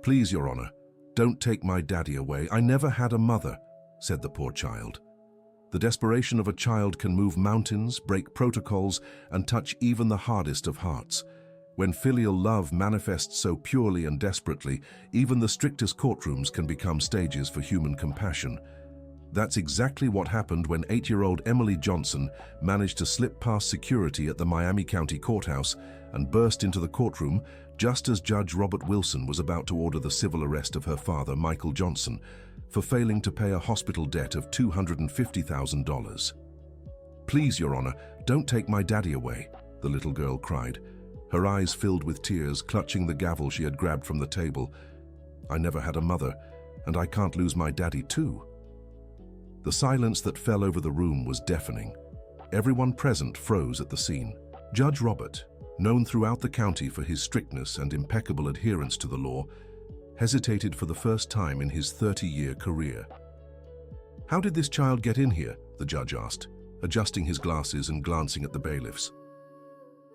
"Please, Your Honor, don't take my daddy away. I never had a mother," said the poor child. The desperation of a child can move mountains, break protocols, and touch even the hardest of hearts. When filial love manifests so purely and desperately, even the strictest courtrooms can become stages for human compassion. That's exactly what happened when 8-year-old Emily Johnson managed to slip past security at the Miami County Courthouse and burst into the courtroom just as Judge Robert Wilson was about to order the civil arrest of her father, Michael Johnson, for failing to pay a hospital debt of $250,000. "Please, Your Honor, don't take my daddy away," the little girl cried, her eyes filled with tears, clutching the gavel she had grabbed from the table. "I never had a mother, and I can't lose my daddy too." The silence that fell over the room was deafening. Everyone present froze at the scene. Judge Robert, known throughout the county for his strictness and impeccable adherence to the law, hesitated for the first time in his 30-year career. "How did this child get in here?" the judge asked, adjusting his glasses and glancing at the bailiffs.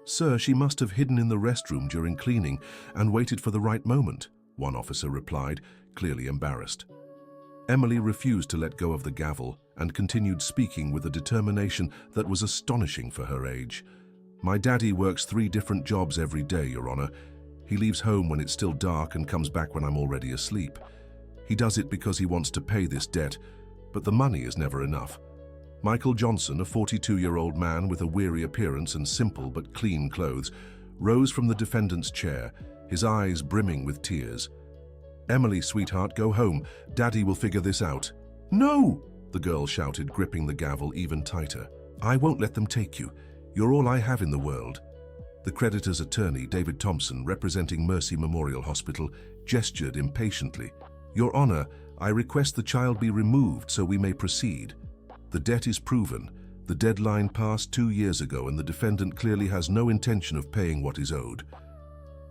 "Sir, she must have hidden in the restroom during cleaning and waited for the right moment," one officer replied, clearly embarrassed. Emily refused to let go of the gavel and continued speaking with a determination that was astonishing for her age. "My daddy works 3 different jobs every day, Your Honor. He leaves home when it's still dark and comes back when I'm already asleep. He does it because he wants to pay this debt, but the money is never enough." Michael Johnson, a 42-year-old man with a weary appearance and simple but clean clothes, rose from the defendant's chair, his eyes brimming with tears. "Emily, sweetheart, go home. Daddy will figure this out." "No!" the girl shouted, gripping the gavel even tighter. "I won't let them take you. You're all I have in the world." The creditor's attorney, David Thompson, representing Mercy Memorial Hospital, gestured impatiently. "Your Honor, I request the child be removed so we may proceed. The debt is proven. The deadline passed 2 years ago and the defendant clearly has no intention of paying what is owed."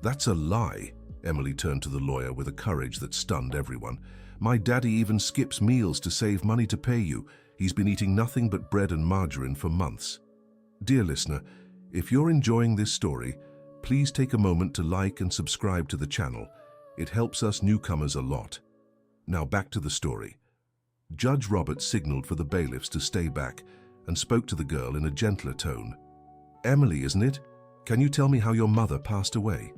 "That's a lie." Emily turned to the lawyer with a courage that stunned everyone. "My daddy even skips meals to save money to pay you. He's been eating nothing but bread and margarine for months." Dear listener, if you're enjoying this story, please take a moment to like and subscribe to the channel. It helps us newcomers a lot. Now back to the story. Judge Robert signaled for the bailiffs to stay back and spoke to the girl in a gentler tone. "Emily, isn't it? Can you tell me how your mother passed away?"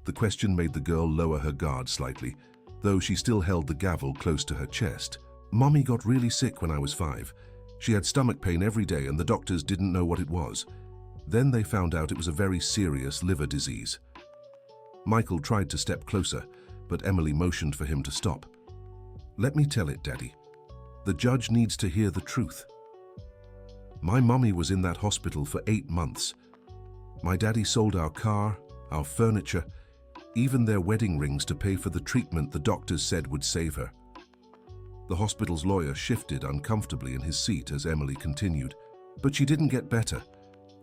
The question made the girl lower her guard slightly, though she still held the gavel close to her chest. "Mommy got really sick when I was 5. She had stomach pain every day and the doctors didn't know what it was. Then they found out it was a very serious liver disease." Michael tried to step closer, but Emily motioned for him to stop. "Let me tell it, Daddy. The judge needs to hear the truth. My mommy was in that hospital for 8 months. My daddy sold our car, our furniture, even their wedding rings to pay for the treatment the doctors said would save her." The hospital's lawyer shifted uncomfortably in his seat as Emily continued. "But she didn't get better.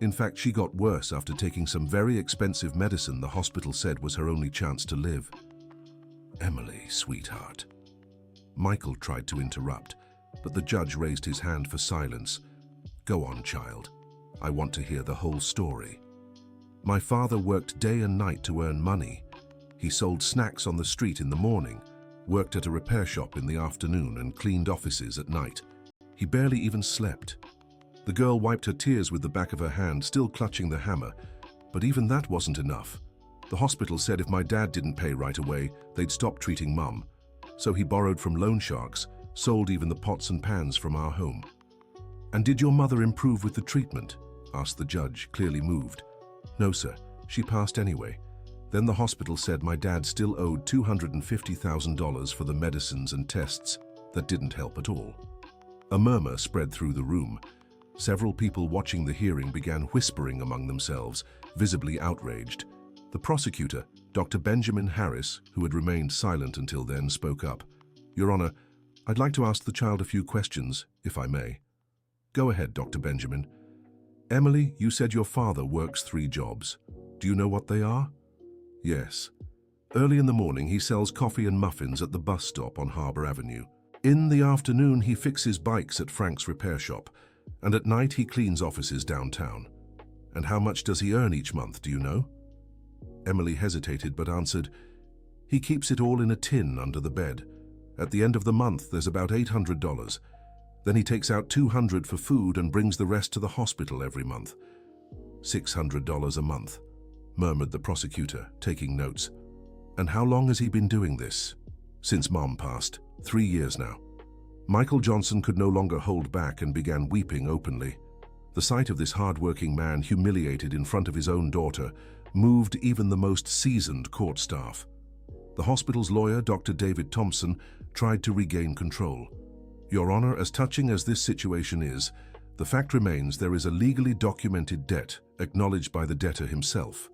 In fact, she got worse after taking some very expensive medicine the hospital said was her only chance to live." "Emily, sweetheart." Michael tried to interrupt, but the judge raised his hand for silence. "Go on, child. I want to hear the whole story. My father worked day and night to earn money. He sold snacks on the street in the morning, worked at a repair shop in the afternoon, and cleaned offices at night. He barely even slept." The girl wiped her tears with the back of her hand, still clutching the hammer, but even that wasn't enough. "The hospital said if my dad didn't pay right away, they'd stop treating Mum. So he borrowed from loan sharks, sold even the pots and pans from our home." "And did your mother improve with the treatment?" asked the judge, clearly moved. "No, sir. She passed anyway. Then the hospital said my dad still owed $250,000 for the medicines and tests. That didn't help at all." A murmur spread through the room. Several people watching the hearing began whispering among themselves, visibly outraged. The prosecutor, Dr. Benjamin Harris, who had remained silent until then, spoke up. "Your Honor, I'd like to ask the child a few questions, if I may." "Go ahead, Dr. Benjamin." "Emily, you said your father works 3 jobs. Do you know what they are?" "Yes. Early in the morning, he sells coffee and muffins at the bus stop on Harbor Avenue. In the afternoon, he fixes bikes at Frank's repair shop, and at night he cleans offices downtown. And how much does he earn each month, do you know?" Emily hesitated but answered, He keeps it all in a tin under the bed. At the end of the month, there's about $800. Then he takes out $200 for food and brings the rest to the hospital every month. $600 a month, murmured the prosecutor, taking notes. And how long has he been doing this? Since Mom passed, 3 years now. Michael Johnson could no longer hold back and began weeping openly. The sight of this hard-working man humiliated in front of his own daughter moved even the most seasoned court staff. The hospital's lawyer, Dr. David Thompson, tried to regain control. Your Honor, as touching as this situation is, the fact remains there is a legally documented debt acknowledged by the debtor himself.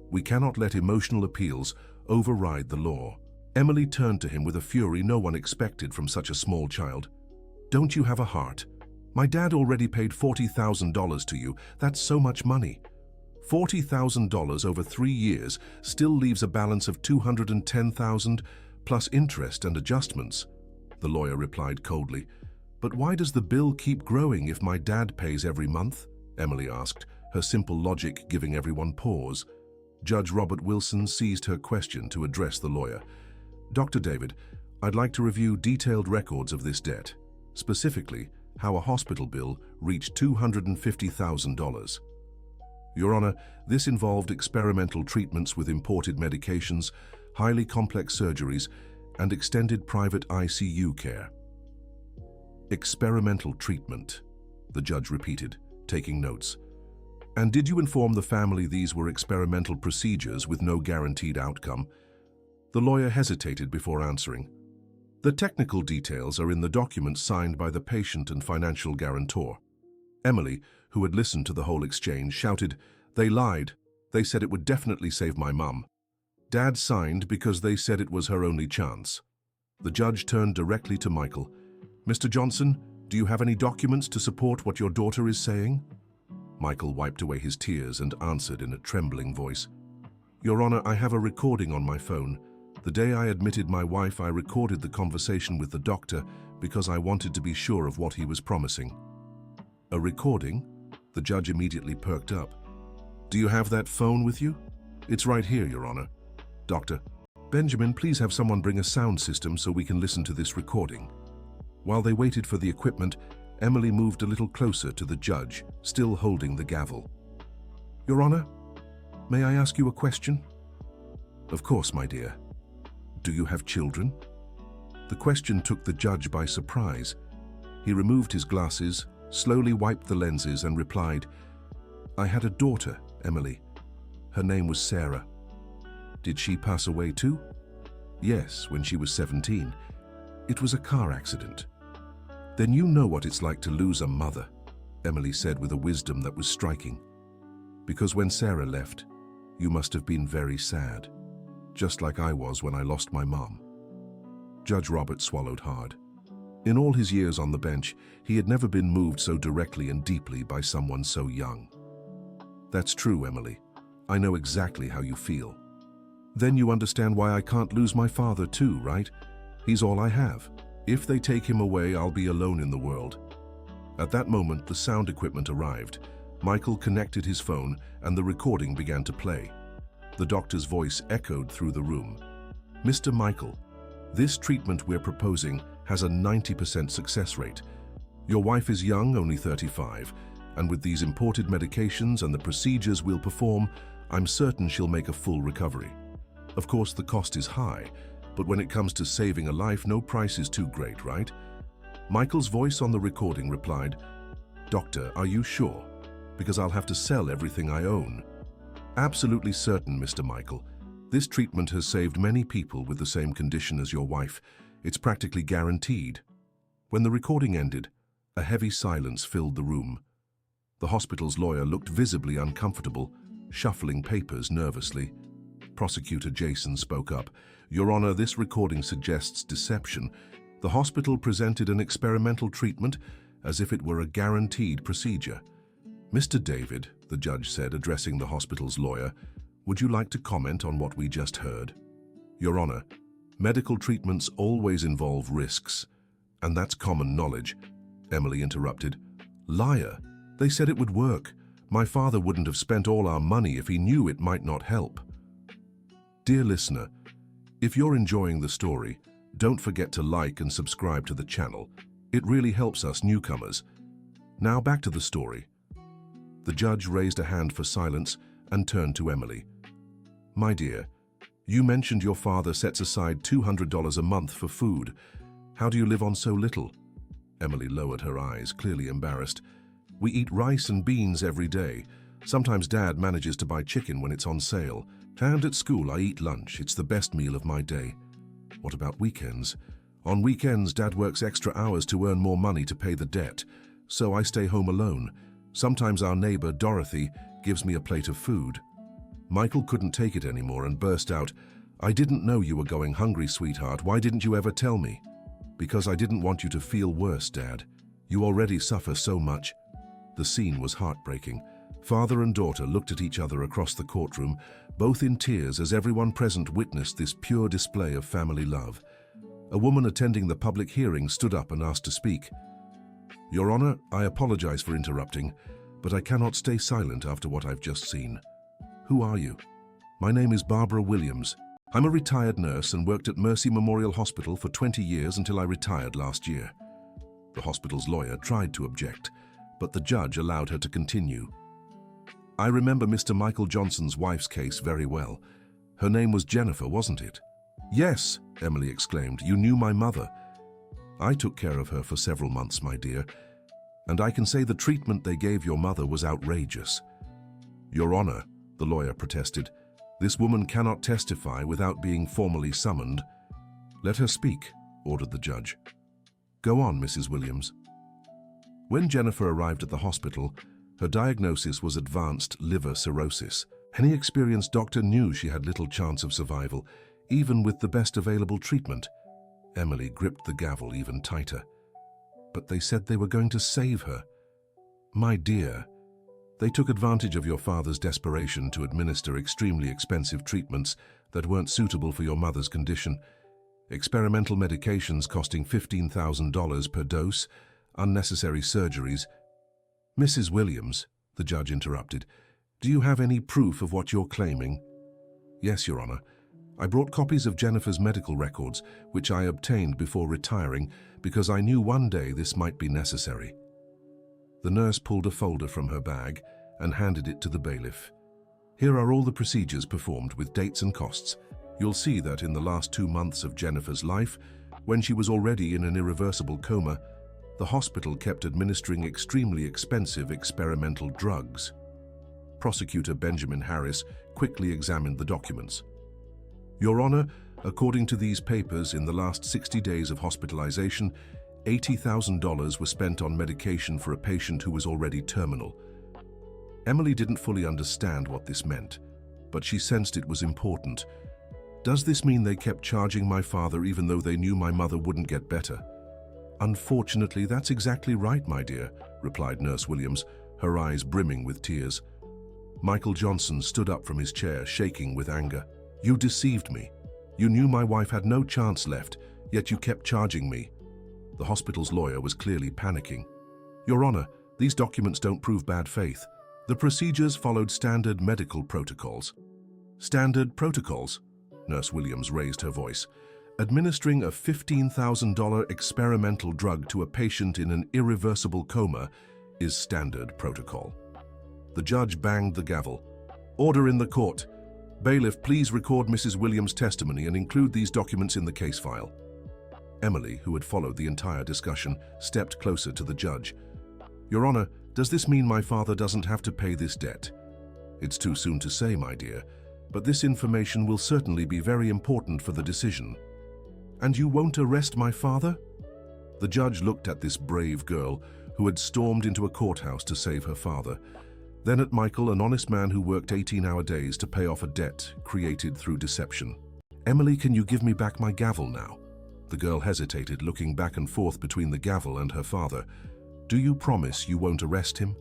We cannot let emotional appeals override the law. Emily turned to him with a fury no one expected from such a small child. Don't you have a heart? My dad already paid $40,000 to you. That's so much money. $40,000 over 3 years still leaves a balance of $210,000 plus interest and adjustments. The lawyer replied coldly. But why does the bill keep growing if my dad pays every month? Emily asked, her simple logic giving everyone pause. Judge Robert Wilson seized her question to address the lawyer. Dr. David, I'd like to review detailed records of this debt, specifically how a hospital bill reached $250,000. Your Honor, this involved experimental treatments with imported medications, highly complex surgeries, and extended private ICU care. Experimental treatment, the judge repeated, taking notes. And did you inform the family these were experimental procedures with no guaranteed outcome? The lawyer hesitated before answering. The technical details are in the documents signed by the patient and financial guarantor. Emily, who had listened to the whole exchange, shouted, They lied. They said it would definitely save my mum. Dad signed because they said it was her only chance. The judge turned directly to Michael. Mr. Johnson, do you have any documents to support what your daughter is saying? Michael wiped away his tears and answered in a trembling voice. Your Honor, I have a recording on my phone. The day I admitted my wife, I recorded the conversation with the doctor because I wanted to be sure of what he was promising. A recording? The judge immediately perked up. Do you have that phone with you? It's right here, Your Honor. Doctor, Benjamin, please have someone bring a sound system so we can listen to this recording. While they waited for the equipment, Emily moved a little closer to the judge, still holding the gavel. Your Honor, may I ask you a question? Of course, my dear. Do you have children? The question took the judge by surprise. He removed his glasses, slowly wiped the lenses and replied, I had a daughter, Emily. Her name was Sarah. Did she pass away too? Yes, when she was 17. It was a car accident. Then you know what it's like to lose a mother, Emily said with a wisdom that was striking. Because when Sarah left, you must have been very sad, just like I was when I lost my mom. Judge Robert swallowed hard. In all his years on the bench, he had never been moved so directly and deeply by someone so young. That's true, Emily. I know exactly how you feel. Then you understand why I can't lose my father too, right? He's all I have. If they take him away, I'll be alone in the world. At that moment, the sound equipment arrived. Michael connected his phone and the recording began to play. The doctor's voice echoed through the room. Mr. Michael, this treatment we're proposing has a 90% success rate. Your wife is young, only 35, and with these imported medications and the procedures we'll perform, I'm certain she'll make a full recovery. Of course, the cost is high, but when it comes to saving a life, no price is too great, right? Michael's voice on the recording replied, Doctor, are you sure? Because I'll have to sell everything I own. Absolutely certain, Mr. Michael. This treatment has saved many people with the same condition as your wife. It's practically guaranteed. When the recording ended, a heavy silence filled the room. The hospital's lawyer looked visibly uncomfortable, shuffling papers nervously. Prosecutor Jason spoke up. Your Honor, this recording suggests deception. The hospital presented an experimental treatment as if it were a guaranteed procedure. Mr. David, the judge said, addressing the hospital's lawyer, would you like to comment on what we just heard? Your Honor, medical treatments always involve risks, and that's common knowledge. Emily interrupted. Liar! They said it would work. My father wouldn't have spent all our money if he knew it might not help. Dear listener, If you're enjoying the story, don't forget to like and subscribe to the channel. It really helps us newcomers. Now back to the story. The judge raised a hand for silence and turned to Emily. My dear, you mentioned your father sets aside $200 a month for food. How do you live on so little? Emily lowered her eyes, clearly embarrassed. We eat rice and beans every day. Sometimes Dad manages to buy chicken when it's on sale. And at school I eat lunch. It's the best meal of my day. What about weekends? On weekends, Dad works extra hours to earn more money to pay the debt. So I stay home alone. Sometimes our neighbor, Dorothy, gives me a plate of food. Michael couldn't take it anymore and burst out, I didn't know you were going hungry, sweetheart. Why didn't you ever tell me? Because I didn't want you to feel worse, Dad. You already suffer so much. The scene was heartbreaking. Father and daughter looked at each other across the courtroom, both in tears as everyone present witnessed this pure display of family love. A woman attending the public hearing stood up and asked to speak. Your Honor, I apologize for interrupting, but I cannot stay silent after what I've just seen. Who are you? My name is Barbara Williams. I'm a retired nurse and worked at Mercy Memorial Hospital for 20 years until I retired last year. The hospital's lawyer tried to object, but the judge allowed her to continue. I remember Mr. Michael Johnson's wife's case very well. Her name was Jennifer, wasn't it? Yes, Emily exclaimed. You knew my mother. I took care of her for several months, my dear, and I can say the treatment they gave your mother was outrageous. Your Honor, the lawyer protested, this woman cannot testify without being formally summoned. Let her speak, ordered the judge. Go on, Mrs. Williams. When Jennifer arrived at the hospital, her diagnosis was advanced liver cirrhosis. Any experienced doctor knew she had little chance of survival, even with the best available treatment. Emily gripped the gavel even tighter. But they said they were going to save her. My dear, they took advantage of your father's desperation to administer extremely expensive treatments that weren't suitable for your mother's condition. Experimental medications costing $15,000 per dose, unnecessary surgeries. Mrs. Williams, the judge interrupted, do you have any proof of what you're claiming? Yes, Your Honor. I brought copies of Jennifer's medical records, which I obtained before retiring because I knew one day this might be necessary. The nurse pulled a folder from her bag and handed it to the bailiff. Here are all the procedures performed with dates and costs. You'll see that in the last 2 months of Jennifer's life, when she was already in an irreversible coma, the hospital kept administering extremely expensive experimental drugs. Prosecutor Benjamin Harris quickly examined the documents. Your Honor, according to these papers, in the last 60 days of hospitalization, $80,000 were spent on medication for a patient who was already terminal. Emily didn't fully understand what this meant, but she sensed it was important. Does this mean they kept charging my father even though they knew my mother wouldn't get better? Unfortunately, that's exactly right, my dear, replied Nurse Williams, her eyes brimming with tears. Michael Johnson stood up from his chair, shaking with anger. You deceived me. You knew my wife had no chance left, yet you kept charging me. The hospital's lawyer was clearly panicking. Your Honor, these documents don't prove bad faith. The procedures followed standard medical protocols. Standard protocols? Nurse Williams raised her voice. Administering a $15,000 experimental drug to a patient in an irreversible coma is standard protocol. The judge banged the gavel. Order in the court. Bailiff, please record Mrs. Williams' testimony and include these documents in the case file. Emily, who had followed the entire discussion, stepped closer to the judge. Your Honor, does this mean my father doesn't have to pay this debt? It's too soon to say, my dear, but this information will certainly be very important for the decision. And you won't arrest my father? The judge looked at this brave girl who had stormed into a courthouse to save her father, then at Michael, an honest man who worked 18-hour days to pay off a debt created through deception. Emily, can you give me back my gavel now? The girl hesitated, looking back and forth between the gavel and her father. Do you promise you won't arrest him?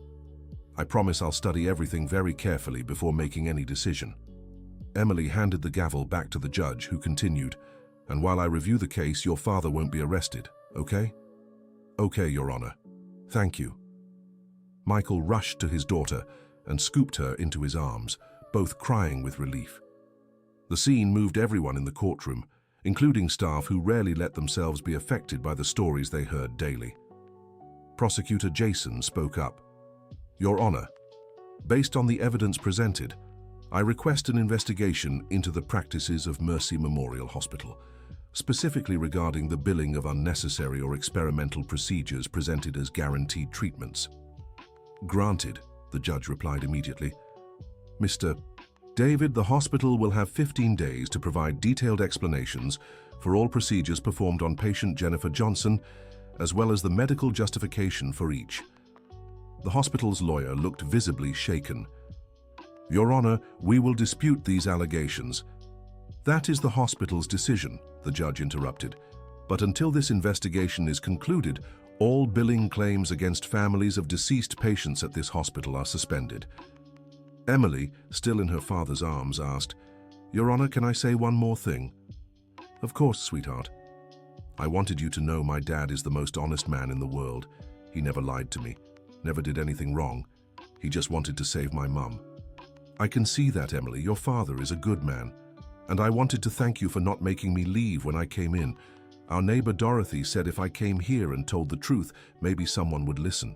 I promise I'll study everything very carefully before making any decision. Emily handed the gavel back to the judge, who continued, and while I review the case, your father won't be arrested, okay? Okay, Your Honor. Thank you. Michael rushed to his daughter and scooped her into his arms, both crying with relief. The scene moved everyone in the courtroom, including staff who rarely let themselves be affected by the stories they heard daily. Prosecutor Jason spoke up. "Your Honor, based on the evidence presented, I request an investigation into the practices of Mercy Memorial Hospital, specifically regarding the billing of unnecessary or experimental procedures presented as guaranteed treatments." "Granted," the judge replied immediately. "Mr. David, the hospital will have 15 days to provide detailed explanations for all procedures performed on patient Jennifer Johnson, as well as the medical justification for each." The hospital's lawyer looked visibly shaken. "Your Honor, we will dispute these allegations." "That is the hospital's decision," the judge interrupted. "But until this investigation is concluded, all billing claims against families of deceased patients at this hospital are suspended." Emily, still in her father's arms, asked, "Your Honor, can I say one more thing?" "Of course, sweetheart. I wanted you to know my dad is the most honest man in the world. He never lied to me, never did anything wrong. He just wanted to save my mum." "I can see that, Emily. Your father is a good man. And I wanted to thank you for not making me leave when I came in. Our neighbor Dorothy said if I came here and told the truth, maybe someone would listen.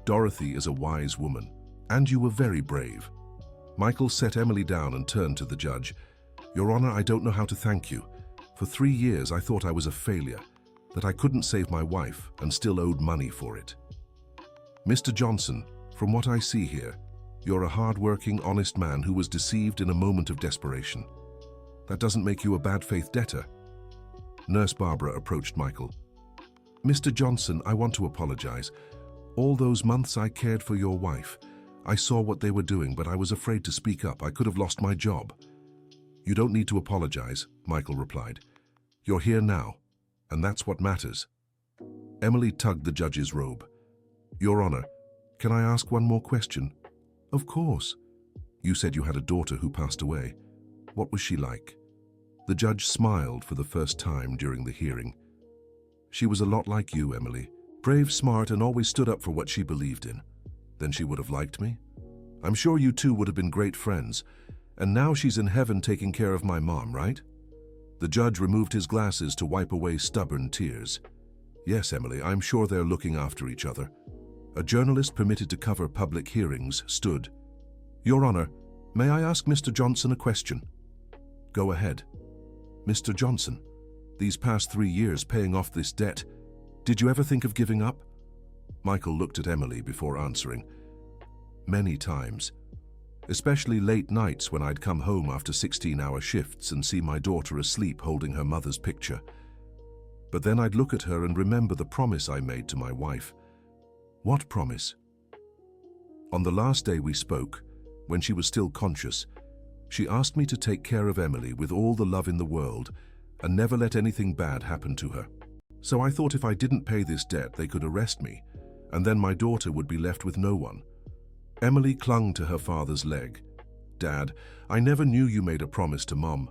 Dorothy is a wise woman, and you were very brave." Michael set Emily down and turned to the judge. "Your Honor, I don't know how to thank you. For 3 years I thought I was a failure, that I couldn't save my wife and still owed money for it. Mr. Johnson, from what I see here, you're a hard-working, honest man who was deceived in a moment of desperation. That doesn't make you a bad faith debtor." Nurse Barbara approached Michael. "Mr. Johnson, I want to apologize. All those months I cared for your wife. I saw what they were doing, but I was afraid to speak up. I could have lost my job." "You don't need to apologize," Michael replied. "You're here now, and that's what matters." Emily tugged the judge's robe. "Your Honor, can I ask one more question?" "Of course." "You said you had a daughter who passed away. What was she like?" The judge smiled for the first time during the hearing. "She was a lot like you, Emily. Brave, smart, and always stood up for what she believed in. Then she would have liked me. I'm sure you two would have been great friends. And now she's in heaven taking care of my mom, right?" The judge removed his glasses to wipe away stubborn tears. "Yes, Emily, I'm sure they're looking after each other." A journalist permitted to cover public hearings stood. "Your Honor, may I ask Mr. Johnson a question?" "Go ahead." "Mr. Johnson, these past 3 years paying off this debt, did you ever think of giving up?" Michael looked at Emily before answering. "Many times. Especially late nights when I'd come home after 16-hour shifts and see my daughter asleep holding her mother's picture. But then I'd look at her and remember the promise I made to my wife." "What promise?" "On the last day we spoke, when she was still conscious, she asked me to take care of Emily with all the love in the world and never let anything bad happen to her. So I thought if I didn't pay this debt, they could arrest me, and then my daughter would be left with no one." Emily clung to her father's leg. "Dad, I never knew you made a promise to Mom.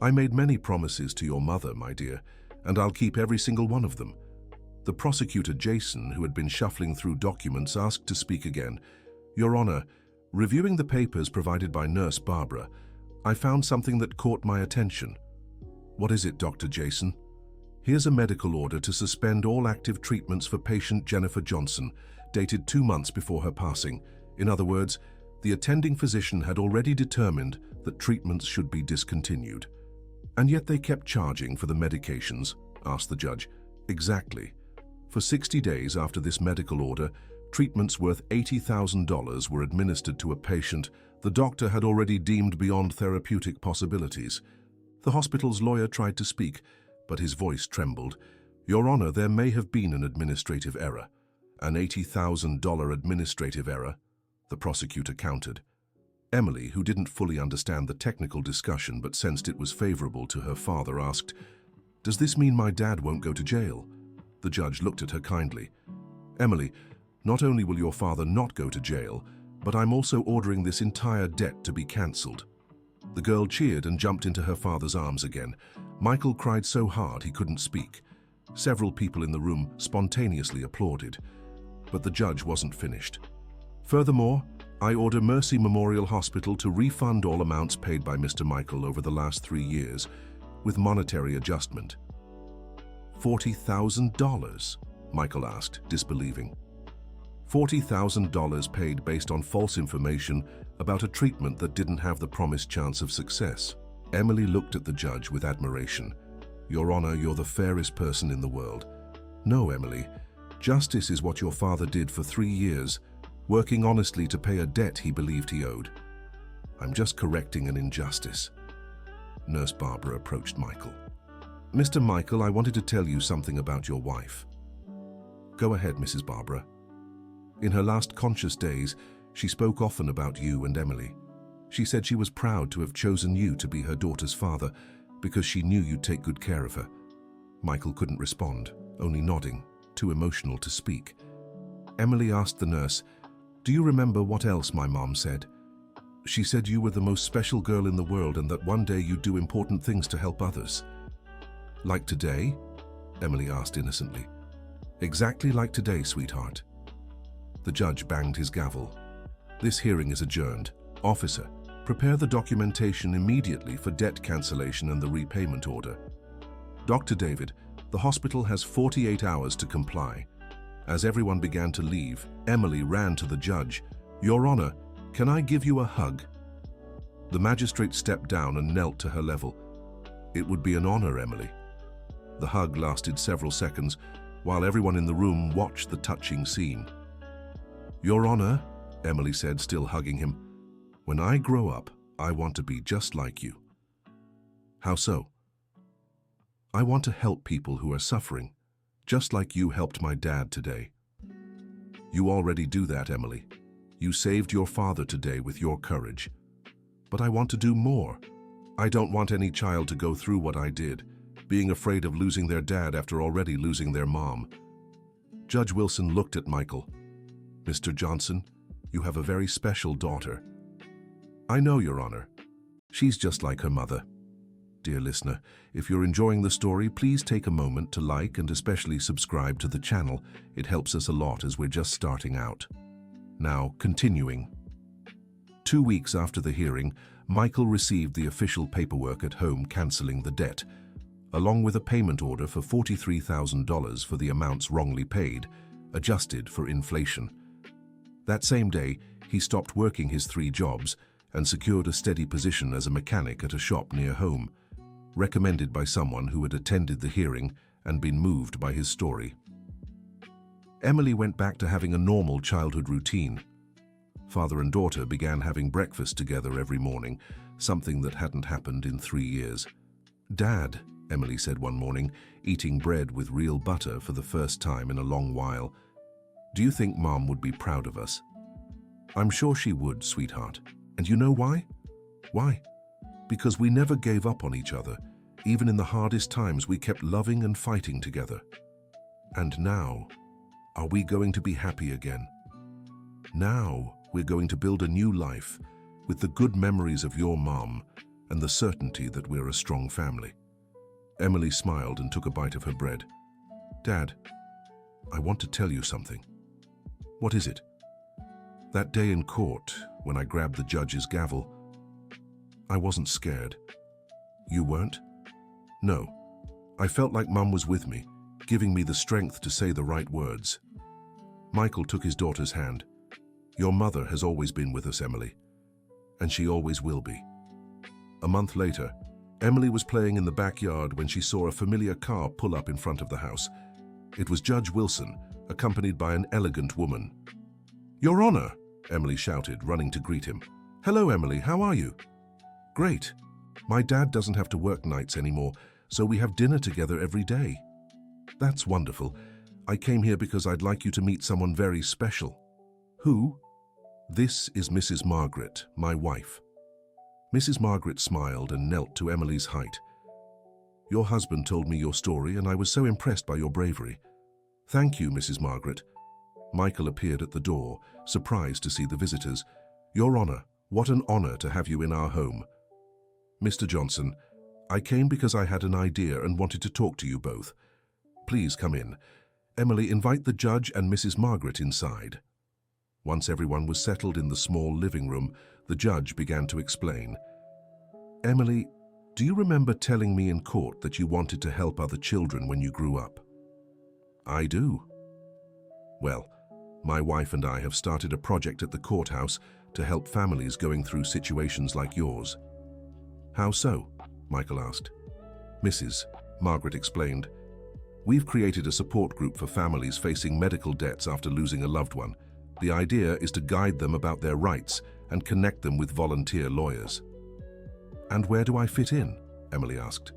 I made many promises to your mother, my dear, and I'll keep every single one of them." The prosecutor, Jason, who had been shuffling through documents, asked to speak again. "Your Honor, reviewing the papers provided by Nurse Barbara, I found something that caught my attention." "What is it, Dr. Jason?" "Here's a medical order to suspend all active treatments for patient Jennifer Johnson, dated 2 months before her passing. In other words, the attending physician had already determined that treatments should be discontinued." "And yet they kept charging for the medications?" asked the judge. "Exactly. For 60 days after this medical order, treatments worth $80,000 were administered to a patient the doctor had already deemed beyond therapeutic possibilities." The hospital's lawyer tried to speak, but his voice trembled. "Your Honor, there may have been an administrative error. An $80,000 administrative error," the prosecutor countered. Emily, who didn't fully understand the technical discussion but sensed it was favorable to her father, asked, "Does this mean my dad won't go to jail?" The judge looked at her kindly. "Emily, not only will your father not go to jail, but I'm also ordering this entire debt to be cancelled." The girl cheered and jumped into her father's arms again. Michael cried so hard he couldn't speak. Several people in the room spontaneously applauded. But the judge wasn't finished. "Furthermore, I order Mercy Memorial Hospital to refund all amounts paid by Mr. Michael over the last 3 years, with monetary adjustment. $40,000? Michael asked, disbelieving. $40,000 paid based on false information about a treatment that didn't have the promised chance of success. Emily looked at the judge with admiration. Your Honor, you're the fairest person in the world. No, Emily. Justice is what your father did for 3 years, working honestly to pay a debt he believed he owed. I'm just correcting an injustice. Nurse Barbara approached Michael. Mr. Michael, I wanted to tell you something about your wife. Go ahead, Mrs. Barbara. In her last conscious days, she spoke often about you and Emily. She said she was proud to have chosen you to be her daughter's father because she knew you'd take good care of her. Michael couldn't respond, only nodding, too emotional to speak. Emily asked the nurse, "Do you remember what else my mom said?" She said you were the most special girl in the world and that one day you'd do important things to help others. Like today? Emily asked innocently. Exactly like today, sweetheart. The judge banged his gavel. This hearing is adjourned. Officer, prepare the documentation immediately for debt cancellation and the repayment order. Dr. David, the hospital has 48 hours to comply. As everyone began to leave, Emily ran to the judge. Your Honor, can I give you a hug? The magistrate stepped down and knelt to her level. It would be an honor, Emily. The hug lasted several seconds, while everyone in the room watched the touching scene. Your Honor, Emily said, still hugging him, when I grow up, I want to be just like you. How so? I want to help people who are suffering, just like you helped my dad today. You already do that, Emily. You saved your father today with your courage. But I want to do more. I don't want any child to go through what I did, being afraid of losing their dad after already losing their mom. Judge Wilson looked at Michael. Mr. Johnson, you have a very special daughter. I know, Your Honor. She's just like her mother. Dear listener, if you're enjoying the story, please take a moment to like and especially subscribe to the channel. It helps us a lot as we're just starting out. Now, continuing. 2 weeks after the hearing, Michael received the official paperwork at home cancelling the debt, along with a payment order for $43,000 for the amounts wrongly paid, adjusted for inflation. That same day, he stopped working his 3 jobs and secured a steady position as a mechanic at a shop near home, recommended by someone who had attended the hearing and been moved by his story. Emily went back to having a normal childhood routine. Father and daughter began having breakfast together every morning, something that hadn't happened in 3 years. Dad, Emily said one morning, eating bread with real butter for the first time in a long while, do you think Mom would be proud of us? I'm sure she would, sweetheart. And you know why? Why? Because we never gave up on each other. Even in the hardest times, we kept loving and fighting together. And now, are we going to be happy again? Now, we're going to build a new life with the good memories of your mom and the certainty that we're a strong family. Emily smiled and took a bite of her bread. Dad, I want to tell you something. What is it? That day in court, when I grabbed the judge's gavel, I wasn't scared. You weren't? No. I felt like Mum was with me, giving me the strength to say the right words. Michael took his daughter's hand. Your mother has always been with us, Emily, and she always will be. A month later, Emily was playing in the backyard when she saw a familiar car pull up in front of the house. It was Judge Wilson, accompanied by an elegant woman. Your Honor, Emily shouted, running to greet him. Hello, Emily, how are you? Great. My dad doesn't have to work nights anymore, so we have dinner together every day. That's wonderful. I came here because I'd like you to meet someone very special. Who? This is Mrs. Margaret, my wife. Mrs. Margaret smiled and knelt to Emily's height. Your husband told me your story, and I was so impressed by your bravery. Thank you, Mrs. Margaret. Michael appeared at the door, surprised to see the visitors. Your Honor, what an honor to have you in our home. Mr. Johnson, I came because I had an idea and wanted to talk to you both. Please come in. Emily, invite the judge and Mrs. Margaret inside. Once everyone was settled in the small living room, the judge began to explain. Emily, do you remember telling me in court that you wanted to help other children when you grew up? I do. Well, my wife and I have started a project at the courthouse to help families going through situations like yours. How so? Michael asked. Mrs. Margaret explained. We've created a support group for families facing medical debts after losing a loved one. The idea is to guide them about their rights and connect them with volunteer lawyers. And where do I fit in? Emily asked.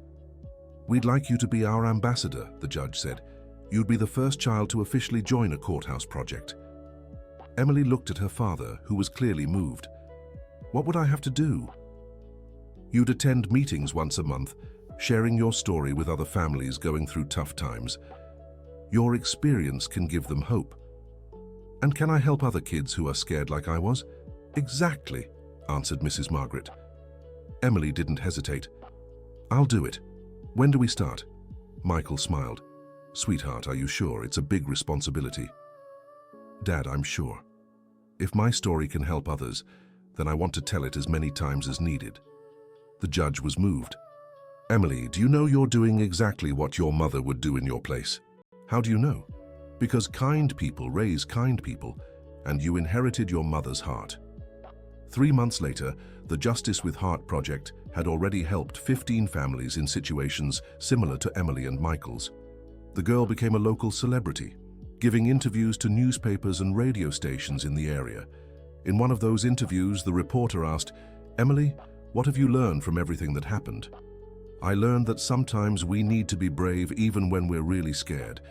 We'd like you to be our ambassador, the judge said. You'd be the first child to officially join a courthouse project. Emily looked at her father, who was clearly moved. What would I have to do? You'd attend meetings once a month, sharing your story with other families going through tough times. Your experience can give them hope. And can I help other kids who are scared like I was? Exactly, answered Mrs. Margaret. Emily didn't hesitate. I'll do it. When do we start? Michael smiled. Sweetheart, are you sure? It's a big responsibility. Dad, I'm sure. If my story can help others, then I want to tell it as many times as needed. The judge was moved. Emily, do you know you're doing exactly what your mother would do in your place? How do you know? Because kind people raise kind people, and you inherited your mother's heart. 3 months later, the Justice with Heart project had already helped 15 families in situations similar to Emily and Michael's. The girl became a local celebrity, giving interviews to newspapers and radio stations in the area. In one of those interviews, the reporter asked, Emily, what have you learned from everything that happened? I learned that sometimes we need to be brave even when we're really scared,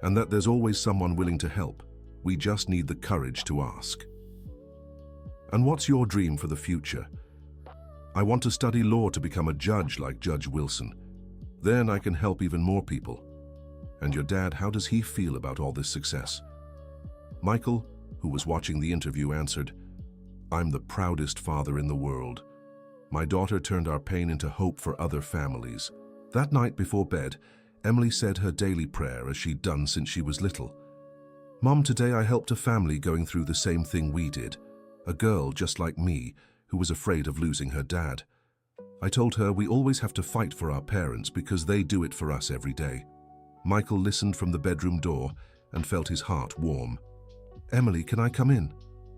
and that there's always someone willing to help. We just need the courage to ask. And what's your dream for the future? I want to study law to become a judge like Judge Wilson. Then I can help even more people. And your dad, how does he feel about all this success? Michael, who was watching the interview, answered, I'm the proudest father in the world. My daughter turned our pain into hope for other families. That night before bed, Emily said her daily prayer as she'd done since she was little. Mom, today I helped a family going through the same thing we did. A girl just like me who was afraid of losing her dad. I told her we always have to fight for our parents because they do it for us every day. Michael listened from the bedroom door and felt his heart warm. Emily, can I come in?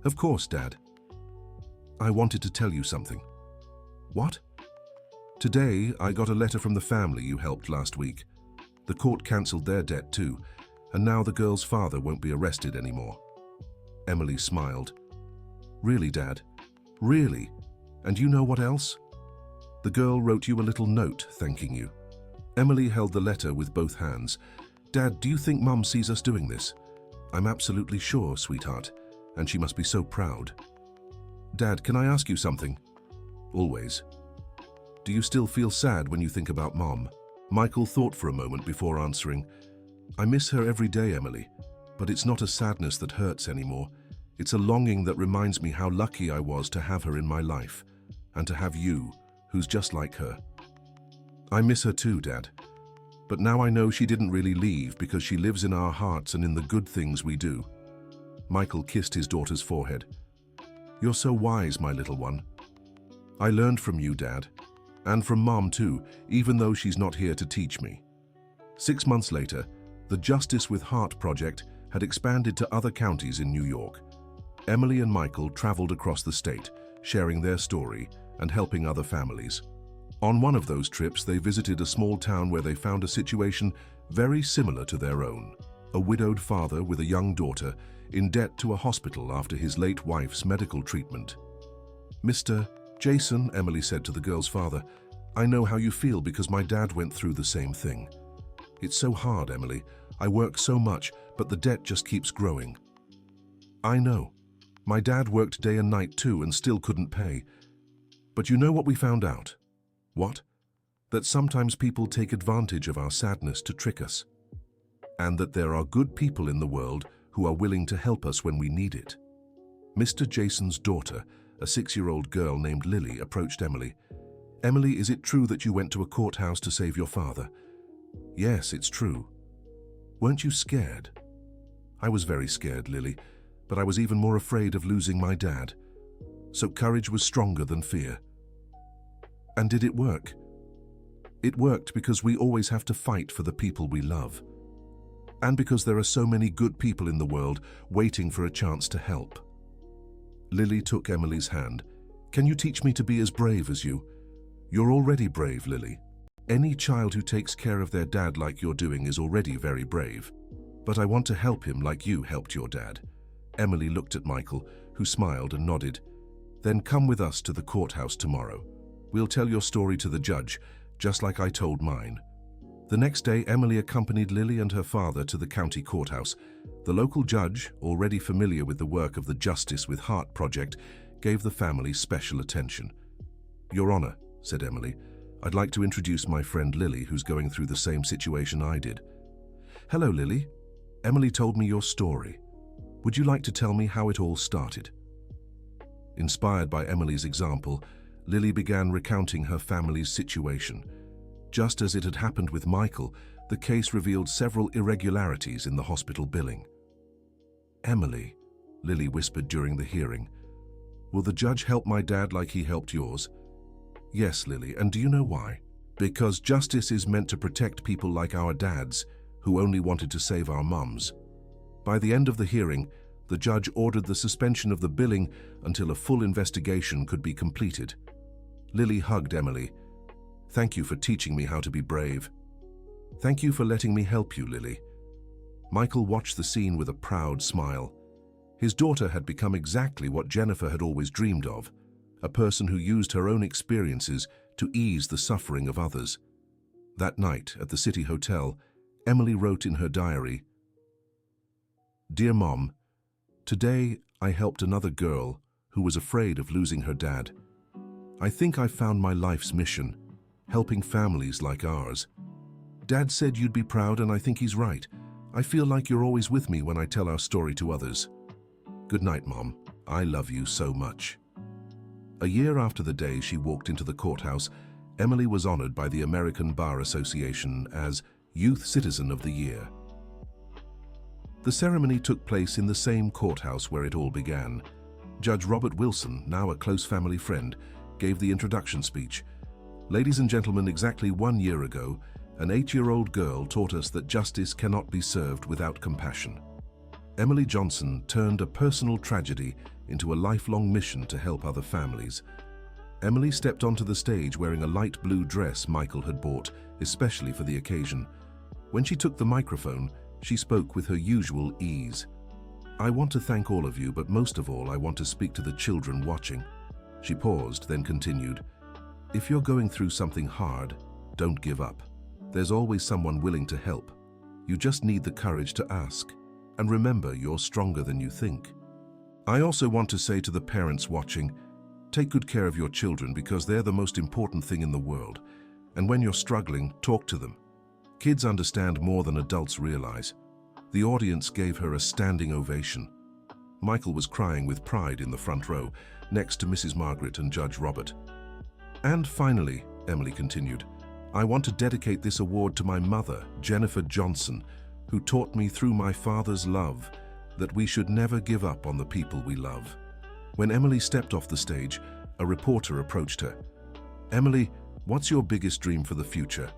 Of course, Dad. I wanted to tell you something. What? Today, I got a letter from the family you helped last week. The court cancelled their debt too, and now the girl's father won't be arrested anymore. Emily smiled. Really, Dad? Really? And you know what else? The girl wrote you a little note thanking you. Emily held the letter with both hands. Dad, do you think Mum sees us doing this? I'm absolutely sure, sweetheart, and she must be so proud. Dad, can I ask you something? Always. Do you still feel sad when you think about Mom? Michael thought for a moment before answering. I miss her every day, Emily, but it's not a sadness that hurts anymore. It's a longing that reminds me how lucky I was to have her in my life, and to have you, who's just like her. I miss her too, Dad. But now I know she didn't really leave because she lives in our hearts and in the good things we do. Michael kissed his daughter's forehead. You're so wise, my little one. I learned from you, Dad, and from Mom too, even though she's not here to teach me. 6 months later, the Justice with Heart project had expanded to other counties in New York. Emily and Michael traveled across the state, sharing their story and helping other families. On one of those trips, they visited a small town where they found a situation very similar to their own. A widowed father with a young daughter in debt to a hospital after his late wife's medical treatment. Mr. Jason, Emily said to the girl's father, I know how you feel because my dad went through the same thing. It's so hard, Emily. I work so much, but the debt just keeps growing. I know. My dad worked day and night too and still couldn't pay. But you know what we found out? What? That sometimes people take advantage of our sadness to trick us. And that there are good people in the world who are willing to help us when we need it. Mr. Jason's daughter, a 6-year-old girl named Lily, approached Emily. Emily, is it true that you went to a courthouse to save your father? Yes, it's true. Weren't you scared? I was very scared, Lily, but I was even more afraid of losing my dad. So courage was stronger than fear. And did it work? It worked because we always have to fight for the people we love. And because there are so many good people in the world waiting for a chance to help. Lily took Emily's hand. Can you teach me to be as brave as you? You're already brave, Lily. Any child who takes care of their dad like you're doing is already very brave. But I want to help him like you helped your dad. Emily looked at Michael, who smiled and nodded. Then come with us to the courthouse tomorrow. We'll tell your story to the judge, just like I told mine. The next day, Emily accompanied Lily and her father to the county courthouse. The local judge, already familiar with the work of the Justice with Heart project, gave the family special attention. Your Honor, said Emily, I'd like to introduce my friend Lily, who's going through the same situation I did. Hello, Lily. Emily told me your story. Would you like to tell me how it all started? Inspired by Emily's example, Lily began recounting her family's situation. Just as it had happened with Michael, the case revealed several irregularities in the hospital billing. Emily, Lily whispered during the hearing, will the judge help my dad like he helped yours? Yes, Lily, and do you know why? Because justice is meant to protect people like our dads, who only wanted to save our mums. By the end of the hearing, the judge ordered the suspension of the billing until a full investigation could be completed. Lily hugged Emily. Thank you for teaching me how to be brave. Thank you for letting me help you, Lily. Michael watched the scene with a proud smile. His daughter had become exactly what Jennifer had always dreamed of, a person who used her own experiences to ease the suffering of others. That night, at the City Hotel, Emily wrote in her diary, Dear Mom, today I helped another girl who was afraid of losing her dad. I think I found my life's mission, helping families like ours. Dad said you'd be proud, and I think he's right. I feel like you're always with me when I tell our story to others. Good night, Mom. I love you so much. A year after the day she walked into the courthouse, Emily was honored by the American Bar Association as Youth Citizen of the Year. The ceremony took place in the same courthouse where it all began. Judge Robert Wilson, now a close family friend, gave the introduction speech. Ladies and gentlemen, exactly 1 year ago, an 8-year-old girl taught us that justice cannot be served without compassion. Emily Johnson turned a personal tragedy into a lifelong mission to help other families. Emily stepped onto the stage wearing a light blue dress Michael had bought, especially for the occasion. When she took the microphone, she spoke with her usual ease. I want to thank all of you, but most of all, I want to speak to the children watching. She paused, then continued, If you're going through something hard, don't give up. There's always someone willing to help. You just need the courage to ask. And remember, you're stronger than you think. I also want to say to the parents watching, take good care of your children because they're the most important thing in the world. And when you're struggling, talk to them. Kids understand more than adults realize. The audience gave her a standing ovation. Michael was crying with pride in the front row, next to Mrs. Margaret and Judge Robert. And finally, Emily continued, I want to dedicate this award to my mother, Jennifer Johnson, who taught me through my father's love that we should never give up on the people we love. When Emily stepped off the stage, a reporter approached her. Emily, what's your biggest dream for the future?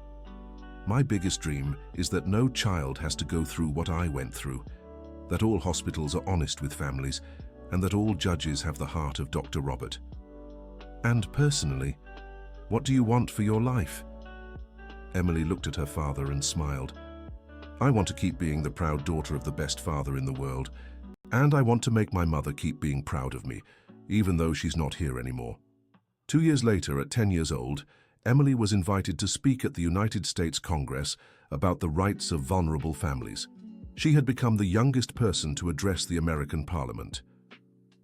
My biggest dream is that no child has to go through what I went through, that all hospitals are honest with families, and that all judges have the heart of Dr. Robert. And personally, what do you want for your life? Emily looked at her father and smiled. I want to keep being the proud daughter of the best father in the world, and I want to make my mother keep being proud of me, even though she's not here anymore. 2 years later, at 10 years old, Emily was invited to speak at the United States Congress about the rights of vulnerable families. She had become the youngest person to address the American Parliament.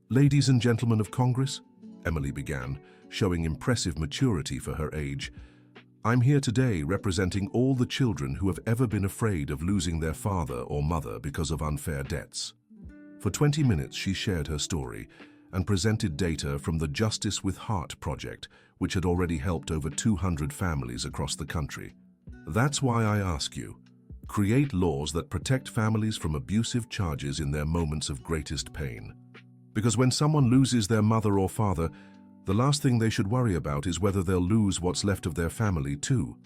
Ladies and gentlemen of Congress, Emily began, showing impressive maturity for her age, I'm here today representing all the children who have ever been afraid of losing their father or mother because of unfair debts. For 20 minutes, she shared her story and presented data from the Justice with Heart project, which had already helped over 200 families across the country. That's why I ask you, Create laws that protect families from abusive charges in their moments of greatest pain. Because when someone loses their mother or father, the last thing they should worry about is whether they'll lose what's left of their family too.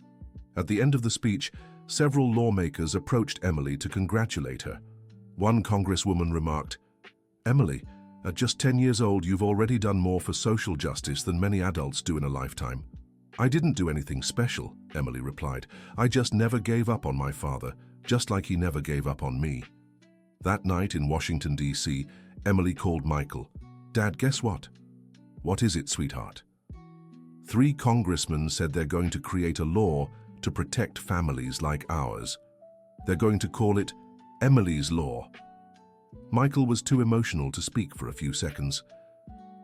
At the end of the speech, several lawmakers approached Emily to congratulate her. One congresswoman remarked, "Emily, at just 10 years old, you've already done more for social justice than many adults do in a lifetime." "I didn't do anything special," Emily replied. "I just never gave up on my father, just like he never gave up on me." That night in Washington, D.C., Emily called Michael. "Dad, guess what?" "What is it, sweetheart?" 3 congressmen said they're going to create a law to protect families like ours. They're going to call it Emily's Law. Michael was too emotional to speak for a few seconds.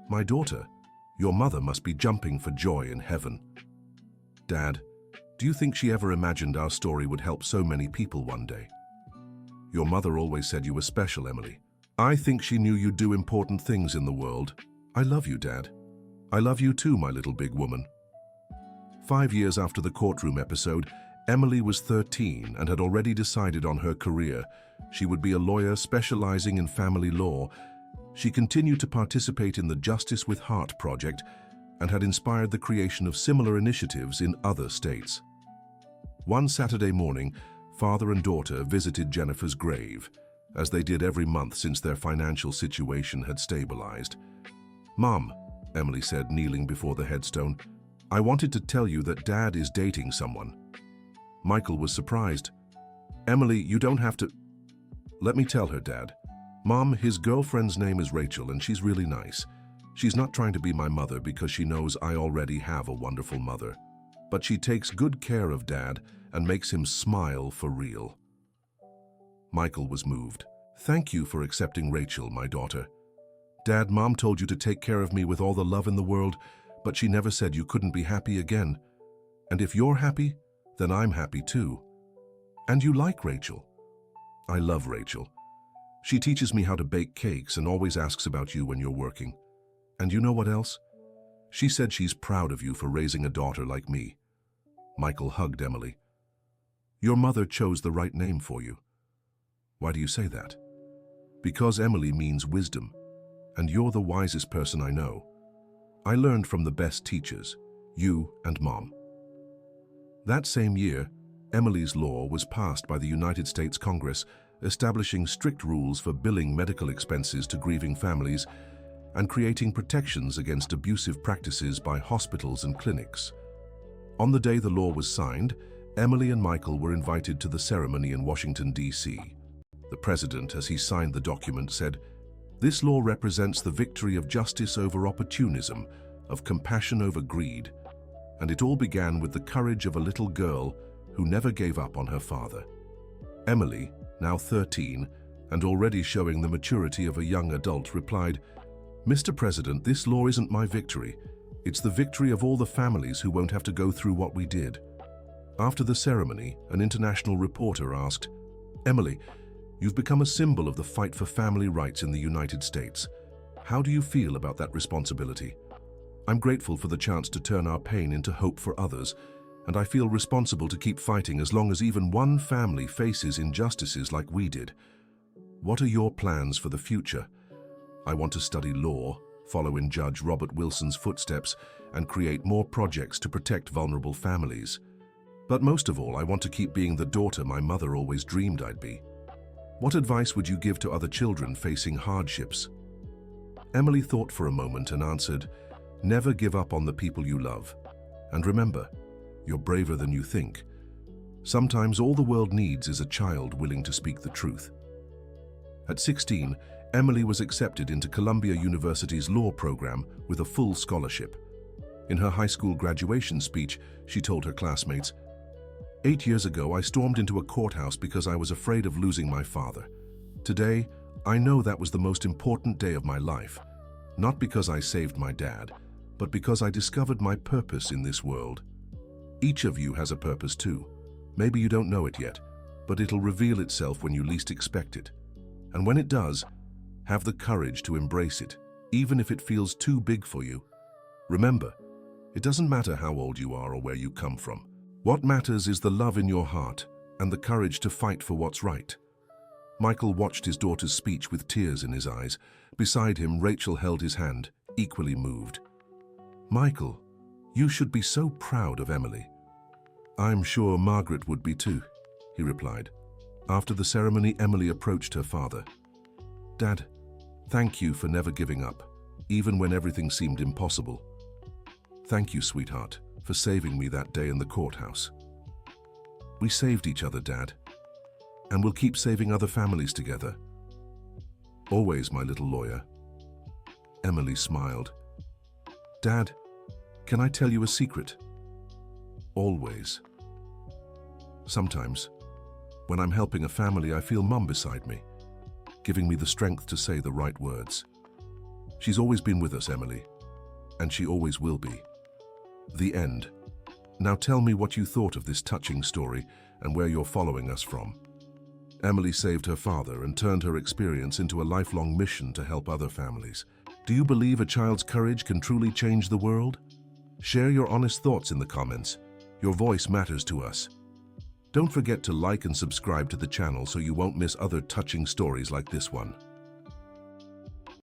"My daughter, your mother must be jumping for joy in heaven." "Dad, do you think she ever imagined our story would help so many people one day?" "Your mother always said you were special, Emily. I think she knew you'd do important things in the world. I love you, Dad. I love you too, my little big woman." 5 years after the courtroom episode, Emily was 13 and had already decided on her career. She would be a lawyer specializing in family law. She continued to participate in the Justice with Heart project and had inspired the creation of similar initiatives in other states. One Saturday morning, father and daughter visited Jennifer's grave, as they did every month since their financial situation had stabilized. "Mom," Emily said, kneeling before the headstone, "I wanted to tell you that Dad is dating someone." Michael was surprised. "Emily, you don't have to—" "Let me tell her, Dad. Mom, his girlfriend's name is Rachel and she's really nice. She's not trying to be my mother because she knows I already have a wonderful mother. But she takes good care of Dad and makes him smile for real." Michael was moved. "Thank you for accepting Rachel, my daughter. Dad, Mom told you to take care of me with all the love in the world, but she never said you couldn't be happy again. And if you're happy, then I'm happy too. And you like Rachel." "I love Rachel. She teaches me how to bake cakes and always asks about you when you're working. And you know what else? She said she's proud of you for raising a daughter like me." Michael hugged Emily. "Your mother chose the right name for you." "Why do you say that?" "Because Emily means wisdom, and you're the wisest person I know. I learned from the best teachers, you and Mom." That same year, Emily's Law was passed by the United States Congress, establishing strict rules for billing medical expenses to grieving families and creating protections against abusive practices by hospitals and clinics. On the day the law was signed, Emily and Michael were invited to the ceremony in Washington, D.C. The president, as he signed the document, said, "This law represents the victory of justice over opportunism, of compassion over greed, and it all began with the courage of a little girl who never gave up on her father." Emily, now 13, and already showing the maturity of a young adult, replied, "Mr. President, this law isn't my victory. It's the victory of all the families who won't have to go through what we did." After the ceremony, an international reporter asked, "Emily, you've become a symbol of the fight for family rights in the United States. How do you feel about that responsibility?" "I'm grateful for the chance to turn our pain into hope for others, and I feel responsible to keep fighting as long as even one family faces injustices like we did." "What are your plans for the future?" "I want to study law, follow in Judge Robert Wilson's footsteps, and create more projects to protect vulnerable families. But most of all, I want to keep being the daughter my mother always dreamed I'd be." "What advice would you give to other children facing hardships?" Emily thought for a moment and answered, "Never give up on the people you love. And remember, you're braver than you think. Sometimes all the world needs is a child willing to speak the truth." At 16, Emily was accepted into Columbia University's law program with a full scholarship. In her high school graduation speech, she told her classmates, "8 years ago, I stormed into a courthouse because I was afraid of losing my father. Today, I know that was the most important day of my life, not because I saved my dad, but because I discovered my purpose in this world. Each of you has a purpose too. Maybe you don't know it yet, but it'll reveal itself when you least expect it. And when it does, have the courage to embrace it, even if it feels too big for you. Remember, it doesn't matter how old you are or where you come from. What matters is the love in your heart and the courage to fight for what's right. Michael watched his daughter's speech with tears in his eyes. Beside him, Rachel held his hand, equally moved. "Michael, you should be so proud of Emily." "I'm sure Margaret would be too," he replied. After the ceremony, Emily approached her father. "Dad, thank you for never giving up, even when everything seemed impossible. Thank you, sweetheart, for saving me that day in the courthouse. We saved each other, Dad, and we'll keep saving other families together. Always, my little lawyer." Emily smiled. "Dad, can I tell you a secret?" "Always. Sometimes, when I'm helping a family, I feel Mum beside me, giving me the strength to say the right words. She's always been with us, Emily, and she always will be." The end. Now tell me what you thought of this touching story and where you're following us from. Emily saved her father and turned her experience into a lifelong mission to help other families. Do you believe a child's courage can truly change the world? Share your honest thoughts in the comments. Your voice matters to us. Don't forget to like and subscribe to the channel so you won't miss other touching stories like this one.